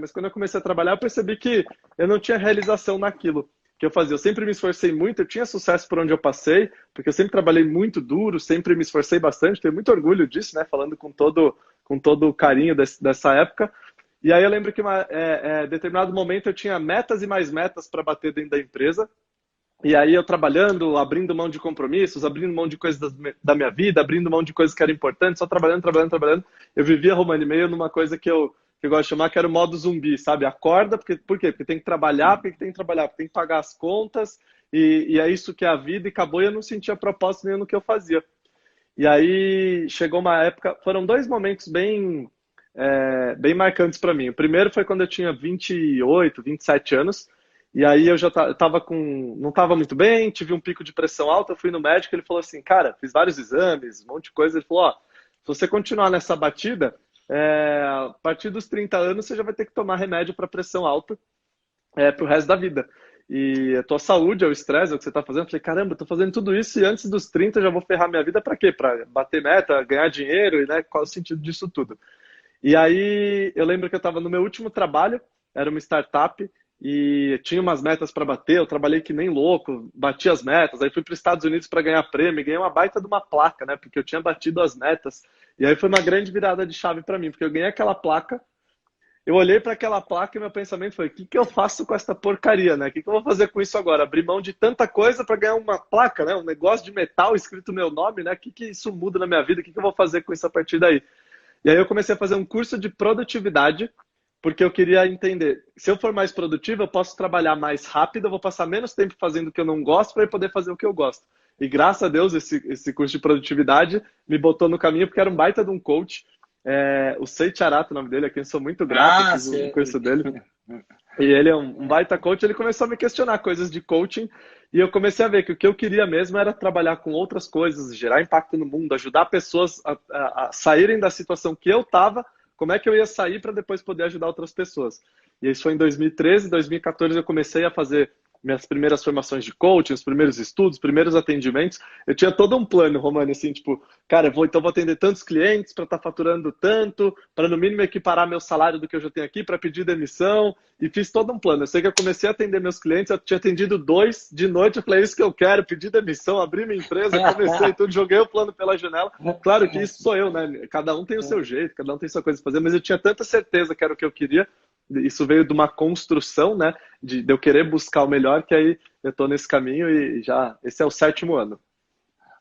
Mas quando eu comecei a trabalhar, eu percebi que eu não tinha realização naquilo que eu fazia. Eu sempre me esforcei muito, eu tinha sucesso por onde eu passei, porque eu sempre trabalhei muito duro, sempre me esforcei bastante, tenho muito orgulho disso, né? Falando com todo o carinho dessa época. E aí eu lembro que em determinado momento eu tinha metas e mais metas para bater dentro da empresa. E aí eu trabalhando, abrindo mão de compromissos, abrindo mão de coisas da minha vida, abrindo mão de coisas que eram importantes, só trabalhando, trabalhando, trabalhando. Eu vivia Romano e meio numa coisa que eu gosto de chamar que era o modo zumbi, sabe? Acorda, por quê? Porque tem que trabalhar, porque tem que trabalhar, porque tem que pagar as contas, e é isso que é a vida, e acabou e eu não sentia propósito nenhum no que eu fazia. E aí chegou uma época, foram dois momentos bem marcantes para mim. O primeiro foi quando eu tinha 28, 27 anos, e aí eu já tava não estava muito bem, tive um pico de pressão alta, eu fui no médico, ele falou assim, cara, fiz vários exames, um monte de coisa, ele falou, ó, se você continuar nessa batida, a partir dos 30 anos você já vai ter que tomar remédio para pressão alta pro resto da vida. E a tua saúde, é o estresse, é o que você tá fazendo. Eu falei, caramba, eu tô fazendo tudo isso e antes dos 30 eu já vou ferrar minha vida para quê? Para bater meta, ganhar dinheiro, e né, qual é o sentido disso tudo? E aí eu lembro que eu estava no meu último trabalho, era uma startup, e tinha umas metas para bater, eu trabalhei que nem louco, bati as metas, aí fui para os Estados Unidos para ganhar prêmio, e ganhei uma baita de uma placa, né, porque eu tinha batido as metas, e aí foi uma grande virada de chave para mim, porque eu ganhei aquela placa, eu olhei para aquela placa e meu pensamento foi, o que que eu faço com essa porcaria, né, o que que eu vou fazer com isso agora? Abrir mão de tanta coisa para ganhar uma placa, né, um negócio de metal escrito meu nome, né, o que que isso muda na minha vida, o que que eu vou fazer com isso a partir daí? E aí eu comecei a fazer um curso de produtividade, porque eu queria entender, se eu for mais produtivo, eu posso trabalhar mais rápido, eu vou passar menos tempo fazendo o que eu não gosto para poder fazer o que eu gosto. E graças a Deus, esse curso de produtividade me botou no caminho, porque era um baita de um coach, o Sei Charata, o nome dele, a quem sou muito grato, eu Ah, fiz o sei. curso dele. E ele é um baita coach, ele começou a me questionar coisas de coaching, e eu comecei a ver que o que eu queria mesmo era trabalhar com outras coisas, gerar impacto no mundo, ajudar pessoas a saírem da situação que eu estava, como é que eu ia sair para depois poder ajudar outras pessoas. E isso foi em 2013, 2014 eu comecei a fazer minhas primeiras formações de coaching, os primeiros estudos, os primeiros atendimentos. Eu tinha todo um plano, Romano, assim, tipo, cara, então vou atender tantos clientes para estar faturando tanto, para no mínimo equiparar meu salário do que eu já tenho aqui, para pedir demissão, e fiz todo um plano. Eu sei que eu comecei a atender meus clientes, eu tinha atendido 2 de noite, eu falei, é isso que eu quero, pedir demissão, abrir minha empresa, comecei tudo, joguei o plano pela janela. Claro que isso sou eu, né? Cada um tem o seu jeito, cada um tem sua coisa a fazer, mas eu tinha tanta certeza que era o que eu queria, isso veio de uma construção, né? De eu querer buscar o melhor, que aí eu tô nesse caminho e já, esse é o 7º ano.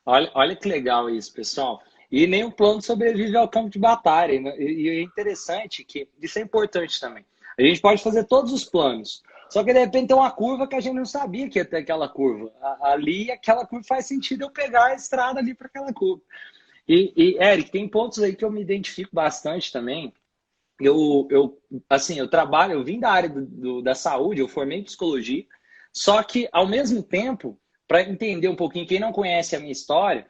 Olha que legal isso, pessoal. E nem o plano sobrevive ao campo de batalha, né? E é interessante que isso é importante também. A gente pode fazer todos os planos, só que de repente tem uma curva que a gente não sabia que ia ter aquela curva. Ali, aquela curva faz sentido eu pegar a estrada ali para aquela curva. Eric, tem pontos aí que eu me identifico bastante também. Assim, eu trabalho, eu vim da área da saúde, eu formei em psicologia, só que, ao mesmo tempo, para entender um pouquinho, quem não conhece a minha história,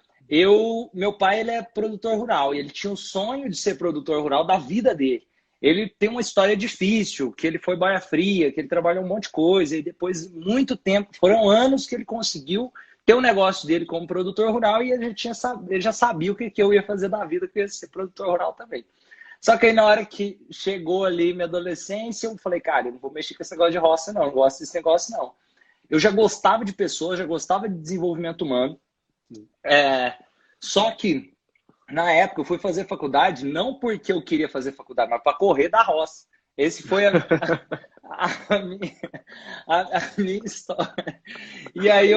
meu pai, ele é produtor rural, e ele tinha o sonho de ser produtor rural da vida dele. Ele tem uma história difícil, que ele foi baia fria, que ele trabalhou um monte de coisa, e depois, muito tempo, foram anos que ele conseguiu ter o negócio dele como produtor rural, e ele já sabia o que eu ia fazer da vida, que eu ia ser produtor rural também. Só que aí na hora que chegou ali minha adolescência, eu falei, cara, eu não vou mexer com esse negócio de roça, não gosto desse negócio, não. Eu já gostava de pessoas, já gostava de desenvolvimento humano. Só que, na época, eu fui fazer faculdade, não porque eu queria fazer faculdade, mas para correr da roça. Esse foi a minha história. E aí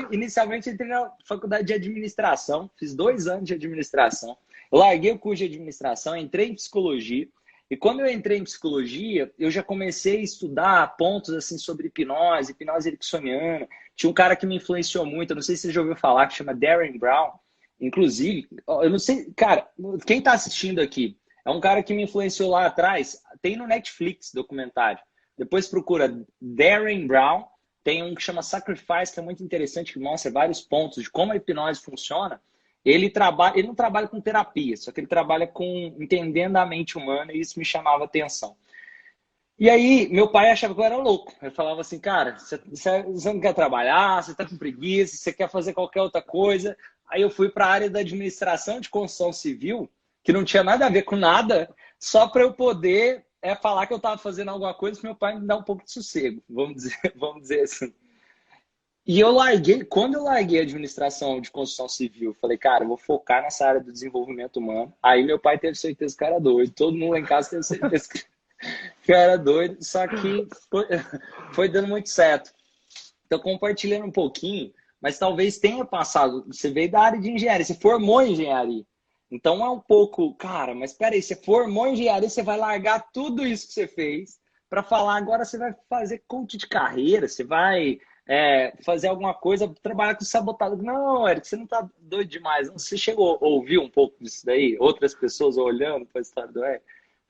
inicialmente entrei na faculdade de administração, fiz 2 anos de administração. Eu larguei o curso de administração, entrei em psicologia. E quando eu entrei em psicologia, eu já comecei a estudar pontos assim sobre hipnose ericksoniana. Tinha um cara que me influenciou muito, eu não sei se você já ouviu falar, que chama Darren Brown. Inclusive, eu não sei, cara, quem está assistindo aqui, é um cara que me influenciou lá atrás, tem no Netflix documentário. Depois procura Darren Brown, tem um que chama Sacrifice, que é muito interessante, que mostra vários pontos de como a hipnose funciona. Ele não trabalha com terapia, só que ele trabalha com entendendo a mente humana e isso me chamava atenção. E aí, meu pai achava que eu era louco. Ele falava assim, cara, você não quer trabalhar, você tá com preguiça, você quer fazer qualquer outra coisa. Aí eu fui para a área da administração de construção civil, que não tinha nada a ver com nada, só para eu poder é falar que eu estava fazendo alguma coisa para meu pai me dar um pouco de sossego, vamos dizer assim. E eu larguei, quando eu larguei a administração de construção civil, falei, cara, eu vou focar nessa área do desenvolvimento humano. Aí meu pai teve certeza que era doido, todo mundo lá em casa teve certeza que era doido, só que foi dando muito certo. Então, compartilhando um pouquinho, mas talvez tenha passado, você veio da área de engenharia, você formou em engenharia. Então é um pouco, cara, mas peraí, você formou em engenharia, você vai largar tudo isso que você fez para falar, agora você vai fazer coach de carreira, você vai fazer alguma coisa, trabalhar com sabotagem. Não, Eric, você não tá doido demais. Você chegou a ouvir um pouco disso daí? Outras pessoas olhando para a história do Eric?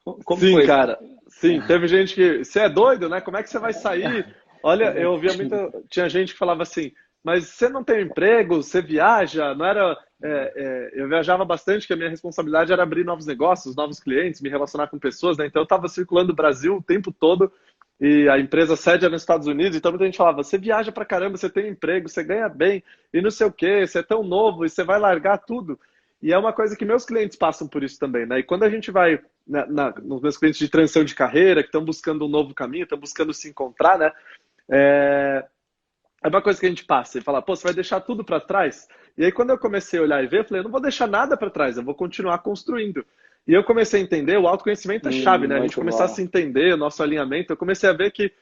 Como Sim, foi? cara. Sim, teve gente que... Você é doido, né? Como é que você vai sair? Olha, eu ouvia muita... Tinha gente que falava assim, mas você não tem emprego, você viaja, não era... eu viajava bastante, que a minha responsabilidade era abrir novos negócios, novos clientes, me relacionar com pessoas, né? Então eu estava circulando o Brasil o tempo todo e a empresa sede é nos Estados Unidos, então muita gente falava, você viaja pra caramba, você tem emprego, você ganha bem e não sei o quê, você é tão novo e você vai largar tudo. E é uma coisa que meus clientes passam por isso também, né? E quando a gente vai nos meus clientes de transição de carreira, que estão buscando um novo caminho, estão buscando se encontrar, né? É uma coisa que a gente passa e fala, pô, você vai deixar tudo para trás? E aí, quando eu comecei a olhar e ver, eu falei, eu não vou deixar nada para trás, eu vou continuar construindo. E eu comecei a entender, o autoconhecimento é chave, né? A gente começar a se entender, o nosso alinhamento. Eu comecei a ver que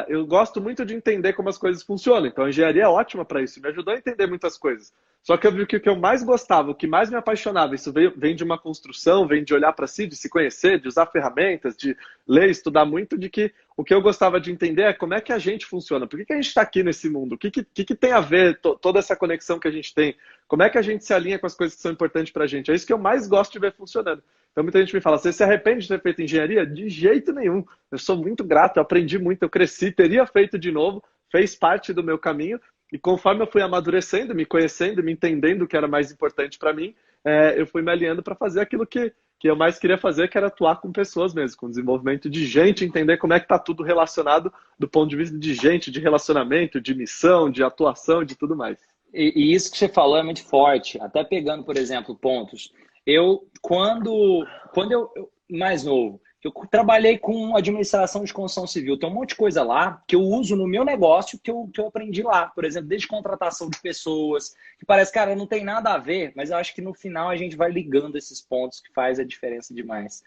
eu gosto muito de entender como as coisas funcionam. Então, a engenharia é ótima para isso, me ajudou a entender muitas coisas. Só que eu vi que o que eu mais gostava, o que mais me apaixonava, isso vem de uma construção, vem de olhar para si, de se conhecer, de usar ferramentas, de ler, estudar muito, de que o que eu gostava de entender é como é que a gente funciona, por que a gente está aqui nesse mundo, o que tem a ver toda essa conexão que a gente tem, como é que a gente se alinha com as coisas que são importantes para a gente. É isso que eu mais gosto de ver funcionando. Então muita gente me fala, você se arrepende de ter feito engenharia? De jeito nenhum. Eu sou muito grato, eu aprendi muito, eu cresci, teria feito de novo, fez parte do meu caminho. E conforme eu fui amadurecendo, me conhecendo, me entendendo o que era mais importante para mim, eu fui me alinhando para fazer aquilo que eu mais queria fazer, que era atuar com pessoas mesmo, com desenvolvimento de gente, entender como é que está tudo relacionado do ponto de vista de gente, de relacionamento, de missão, de atuação, de tudo mais. E isso que você falou é muito forte. Até pegando, por exemplo, pontos. Quando eu mais novo, eu trabalhei com administração de construção civil. Tem um monte de coisa lá que eu uso no meu negócio que eu aprendi lá. Por exemplo, desde contratação de pessoas, que parece, cara, não tem nada a ver, mas eu acho que no final a gente vai ligando esses pontos que faz a diferença demais.